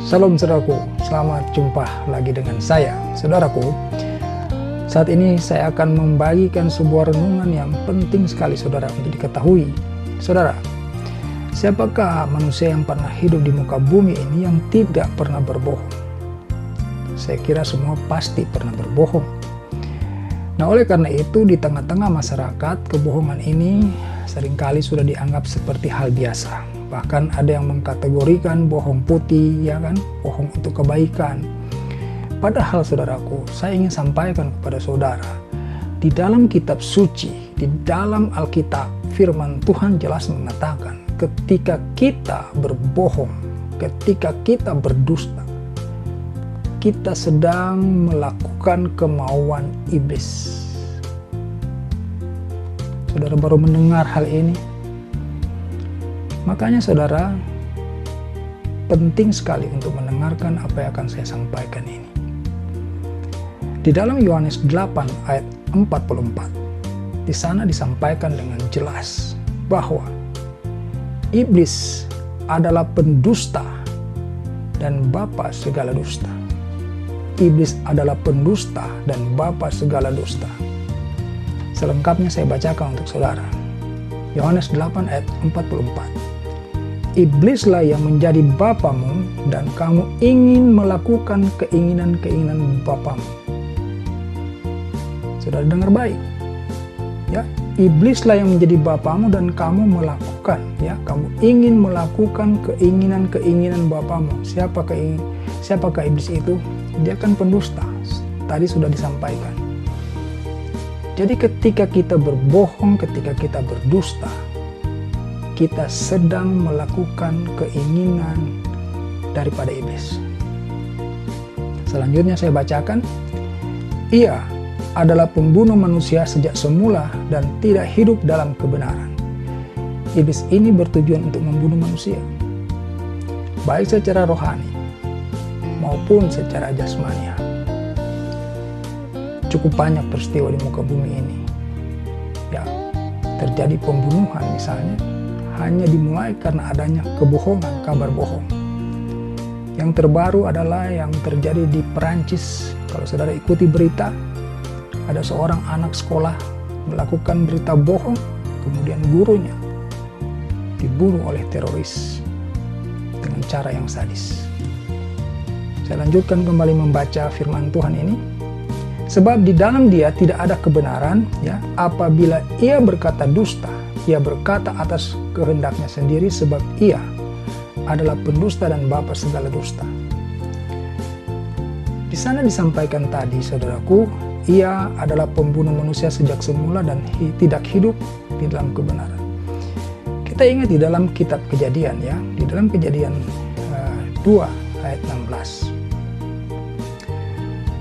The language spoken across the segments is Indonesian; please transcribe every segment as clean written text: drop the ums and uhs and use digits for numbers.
Salam saudaraku, selamat jumpa lagi dengan saya. Saudaraku, saat ini saya akan membagikan sebuah renungan yang penting sekali saudara untuk diketahui. Saudara, siapakah manusia yang pernah hidup di muka bumi ini yang tidak pernah berbohong? Saya kira semua pasti pernah berbohong. Nah, oleh karena itu di tengah-tengah masyarakat, kebohongan ini seringkali sudah dianggap seperti hal biasa. Bahkan ada yang mengkategorikan bohong putih, ya kan, bohong untuk kebaikan. Padahal saudaraku, saya ingin sampaikan kepada saudara, di dalam kitab suci, di dalam Alkitab, firman Tuhan jelas mengatakan, ketika kita berbohong, ketika kita berdusta, kita sedang melakukan kemauan iblis. Saudara baru mendengar hal ini? Makanya saudara, penting sekali untuk mendengarkan apa yang akan saya sampaikan ini. Di dalam Yohanes 8 ayat 44, di sana disampaikan dengan jelas bahwa iblis adalah pendusta dan bapa segala dusta. Iblis adalah pendusta dan bapa segala dusta. Selengkapnya saya bacakan untuk saudara. Yohanes 8 ayat 44. Iblislah yang menjadi bapamu dan kamu ingin melakukan keinginan-keinginan bapamu. Saudara dengar baik. Ya, iblislah yang menjadi bapamu dan kamu melakukan, ya, kamu ingin melakukan keinginan-keinginan bapamu. Siapakah iblis itu? Dia kan pendusta. Tadi sudah disampaikan. Jadi ketika kita berbohong, ketika kita berdusta, kita sedang melakukan keinginan daripada iblis. Selanjutnya saya bacakan, ia adalah pembunuh manusia sejak semula dan tidak hidup dalam kebenaran. Iblis ini bertujuan untuk membunuh manusia, baik secara rohani maupun secara jasmania. Cukup banyak peristiwa di muka bumi ini, ya, terjadi pembunuhan misalnya, hanya dimulai karena adanya kebohongan, kabar bohong. Yang terbaru adalah yang terjadi di Perancis. Kalau saudara ikuti berita, ada seorang anak sekolah melakukan berita bohong, kemudian gurunya dibunuh oleh teroris dengan cara yang sadis. Saya lanjutkan kembali membaca firman Tuhan ini. Sebab di dalam dia tidak ada kebenaran, ya, apabila ia berkata dusta, ia berkata atas kehendaknya sendiri, sebab ia adalah pendusta dan bapa segala dusta. Di sana disampaikan tadi, saudaraku, ia adalah pembunuh manusia sejak semula dan tidak hidup di dalam kebenaran. Kita ingat di dalam kitab Kejadian, ya, di dalam Kejadian 2 ayat 16.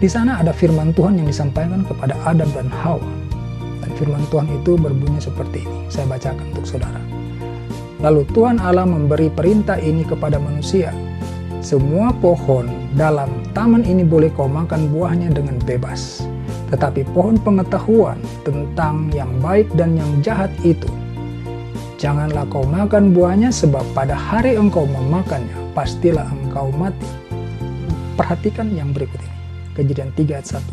Di sana ada firman Tuhan yang disampaikan kepada Adam dan Hawa. Dan firman Tuhan itu berbunyi seperti ini. Saya bacakan untuk saudara. Lalu Tuhan Allah memberi perintah ini kepada manusia. Semua pohon dalam taman ini boleh kau makan buahnya dengan bebas. Tetapi pohon pengetahuan tentang yang baik dan yang jahat itu, janganlah kau makan buahnya, sebab pada hari engkau memakannya, pastilah engkau mati. Perhatikan yang berikut ini. Kejadian 3 ayat 1.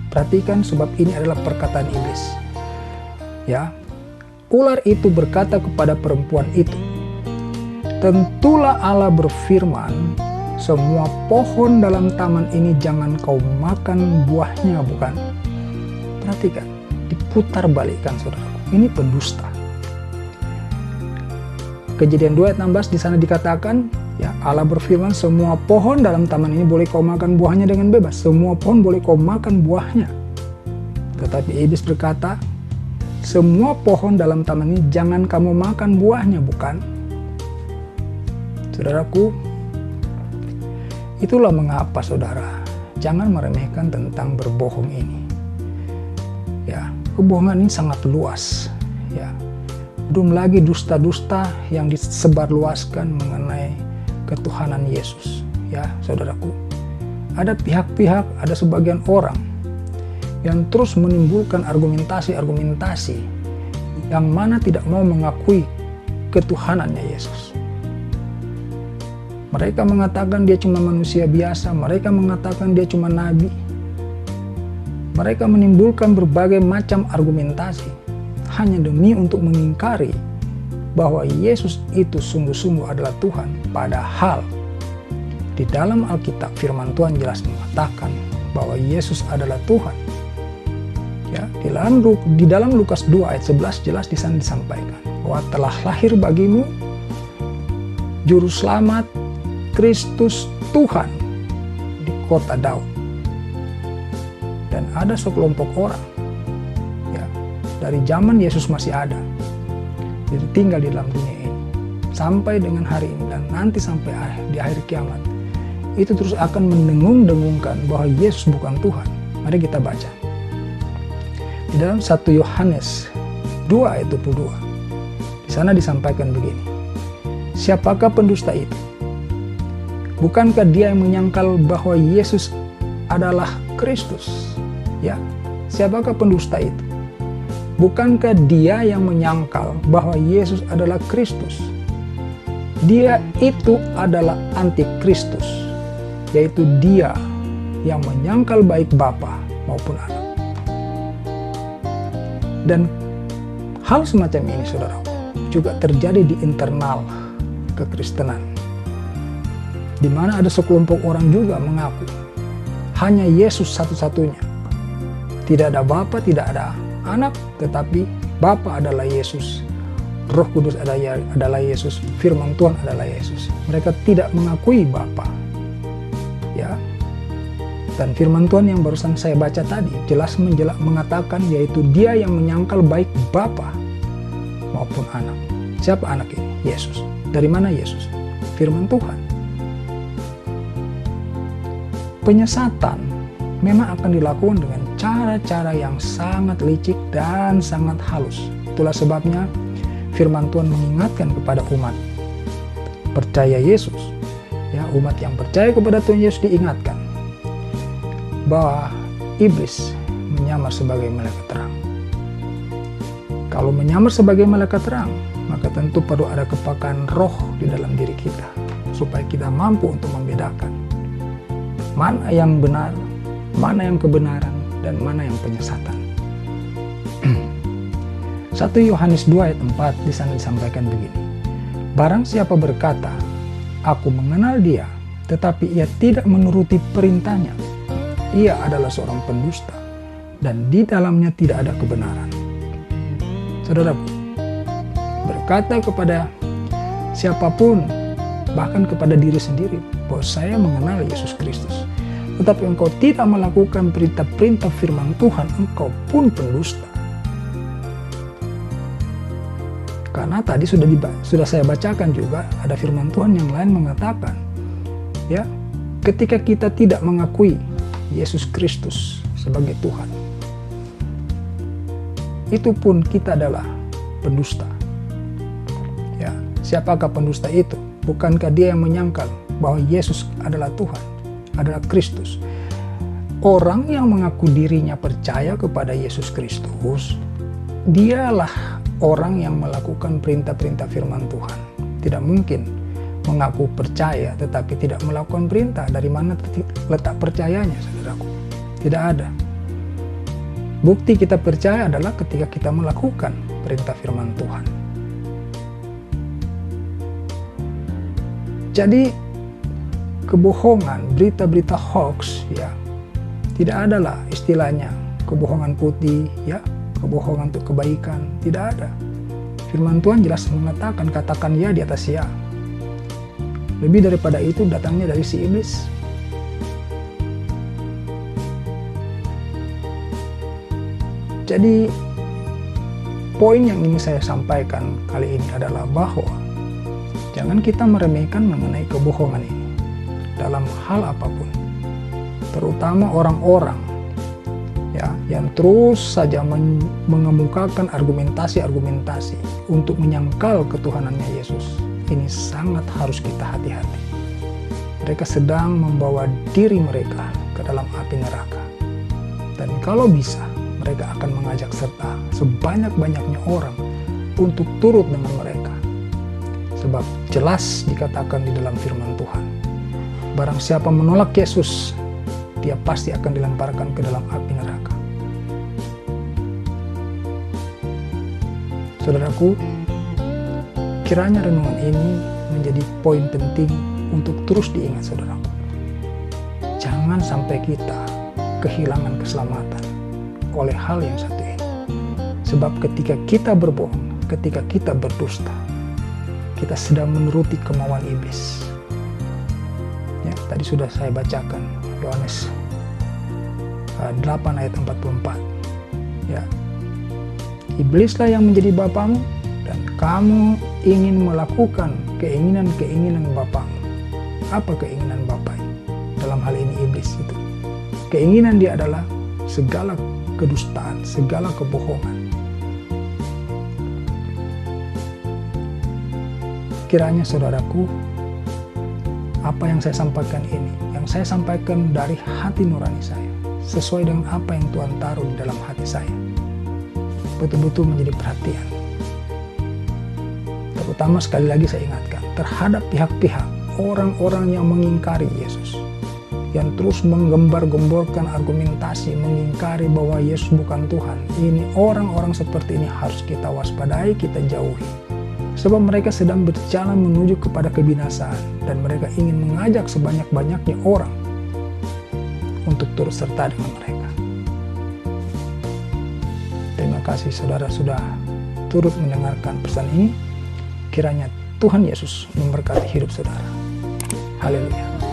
Perhatikan, sebab ini adalah perkataan iblis. Ya, ular itu berkata kepada perempuan itu, tentulah Allah berfirman, semua pohon dalam taman ini jangan kau makan buahnya, bukan? Perhatikan, diputar balikkan saudaraku. Ini pendusta. Kejadian 2 ayat 16 di sana dikatakan, ya, Allah berfirman, semua pohon dalam taman ini boleh kau makan buahnya dengan bebas. Semua pohon boleh kau makan buahnya. Tetapi iblis berkata, semua pohon dalam taman ini jangan kamu makan buahnya, bukan? Saudaraku, itulah mengapa saudara jangan meremehkan tentang berbohong ini. Ya, kebohongan ini sangat luas, ya. Belum lagi dusta-dusta yang disebarluaskan mengenai ketuhanan Yesus, ya saudaraku. Ada pihak-pihak, ada sebagian orang yang terus menimbulkan argumentasi-argumentasi yang mana tidak mau mengakui ketuhanannya Yesus. Mereka mengatakan dia cuma manusia biasa, mereka mengatakan dia cuma nabi. Mereka menimbulkan berbagai macam argumentasi hanya demi untuk mengingkari bahwa Yesus itu sungguh-sungguh adalah Tuhan. Padahal di dalam Alkitab firman Tuhan jelas mengatakan bahwa Yesus adalah Tuhan. Ya, di dalam Lukas 2 ayat 11 jelas di sana disampaikan bahwa telah lahir bagimu juru selamat Kristus Tuhan di kota Daud. Dan ada sekelompok orang, ya, dari zaman Yesus masih ada, jadi tinggal di dalam dunia ini sampai dengan hari ini dan nanti sampai di akhir kiamat, itu terus akan mendengung-dengungkan bahwa Yesus bukan Tuhan. Mari kita baca di dalam 1 Yohanes 2 ayat 22. Di sana disampaikan begini, siapakah pendusta itu? Bukankah dia yang menyangkal bahwa Yesus adalah Kristus? Ya, siapakah pendusta itu? Bukankah dia yang menyangkal bahwa Yesus adalah Kristus? Dia itu adalah antikristus, yaitu dia yang menyangkal baik Bapa maupun Anak. Dan hal semacam ini, saudara, juga terjadi di internal kekristenan, di mana ada sekelompok orang juga mengaku hanya Yesus satu-satunya. Tidak ada Bapa, tidak ada Anak, tetapi Bapa adalah Yesus, Roh Kudus adalah Yesus, firman Tuhan adalah Yesus. Mereka tidak mengakui Bapa. Ya. Dan firman Tuhan yang barusan saya baca tadi jelas mengatakan yaitu dia yang menyangkal baik Bapa maupun Anak. Siapa Anak ini? Yesus. Dari mana Yesus? Firman Tuhan. Penyesatan memang akan dilakukan dengan cara-cara yang sangat licik dan sangat halus. Itulah sebabnya firman Tuhan mengingatkan kepada umat percaya Yesus, ya, umat yang percaya kepada Tuhan Yesus diingatkan bahwa iblis menyamar sebagai malaikat terang. Kalau menyamar sebagai malaikat terang, maka tentu perlu ada kepakaan roh di dalam diri kita supaya kita mampu untuk membedakan mana yang benar, mana yang kebenaran, dan mana yang penyesatan. 1 Yohanes 2 ayat 4 di sana disampaikan begini. Barang siapa berkata, aku mengenal dia, tetapi ia tidak menuruti perintahnya, ia adalah seorang pendusta, dan di dalamnya tidak ada kebenaran. Saudaraku, berkata kepada siapapun, bahkan kepada diri sendiri, bahwa saya mengenal Yesus Kristus, tetapi engkau tidak melakukan perintah-perintah firman Tuhan, engkau pun pendusta. Karena tadi sudah saya bacakan juga ada firman Tuhan yang lain mengatakan, ya, ketika kita tidak mengakui Yesus Kristus sebagai Tuhan, itu pun kita adalah pendusta. Ya, siapakah pendusta itu? Bukankah dia yang menyangkal bahwa Yesus adalah Tuhan, adalah Kristus? Orang yang mengaku dirinya percaya kepada Yesus Kristus, dialah orang yang melakukan perintah-perintah firman Tuhan. Tidak mungkin mengaku percaya tetapi tidak melakukan perintah. Dari mana letak percayanya, saudaraku? Tidak ada. Bukti kita percaya adalah ketika kita melakukan perintah firman Tuhan. Jadi kebohongan, berita-berita hoax, ya, tidak adalah istilahnya kebohongan putih, ya, kebohongan untuk kebaikan, tidak ada. Firman Tuhan jelas mengatakan, katakan ya di atas ya. Lebih daripada itu datangnya dari si iblis. Jadi poin yang ingin saya sampaikan kali ini adalah bahwa jangan kita meremehkan mengenai kebohongan ini dalam hal apapun, terutama orang-orang, ya, yang terus saja mengemukakan argumentasi-argumentasi untuk menyangkal ketuhanannya Yesus. Ini sangat harus kita hati-hati. Mereka sedang membawa diri mereka ke dalam api neraka. Dan kalau bisa, mereka akan mengajak serta sebanyak-banyaknya orang untuk turut dengan mereka. Sebab jelas dikatakan di dalam firman Tuhan, barang siapa menolak Yesus, dia pasti akan dilemparkan ke dalam api neraka. Saudaraku, kiranya renungan ini menjadi poin penting untuk terus diingat saudaraku. Jangan sampai kita kehilangan keselamatan oleh hal yang satu ini. Sebab ketika kita berbohong, ketika kita berdusta, kita sedang menuruti kemauan iblis. Ya, tadi sudah saya bacakan Yohanes 8 ayat 44. Ya, iblislah yang menjadi bapamu dan kamu ingin melakukan keinginan-keinginan bapamu. Apa keinginan bapak? Dalam hal ini iblis itu. Keinginan dia adalah segala kedustaan, segala kebohongan. Kiranya saudaraku, apa yang saya sampaikan ini, yang saya sampaikan dari hati nurani saya, sesuai dengan apa yang Tuhan taruh di dalam hati saya, betul-betul menjadi perhatian. Terutama sekali lagi saya ingatkan, terhadap pihak-pihak, orang-orang yang mengingkari Yesus, yang terus menggembar-gemborkan argumentasi, mengingkari bahwa Yesus bukan Tuhan. Ini orang-orang seperti ini harus kita waspadai, kita jauhi. Sebab mereka sedang berjalan menuju kepada kebinasaan, dan mereka ingin mengajak sebanyak-banyaknya orang untuk turut serta dengan mereka. Terima kasih saudara sudah turut mendengarkan pesan ini. Kiranya Tuhan Yesus memberkati hidup saudara. Haleluya.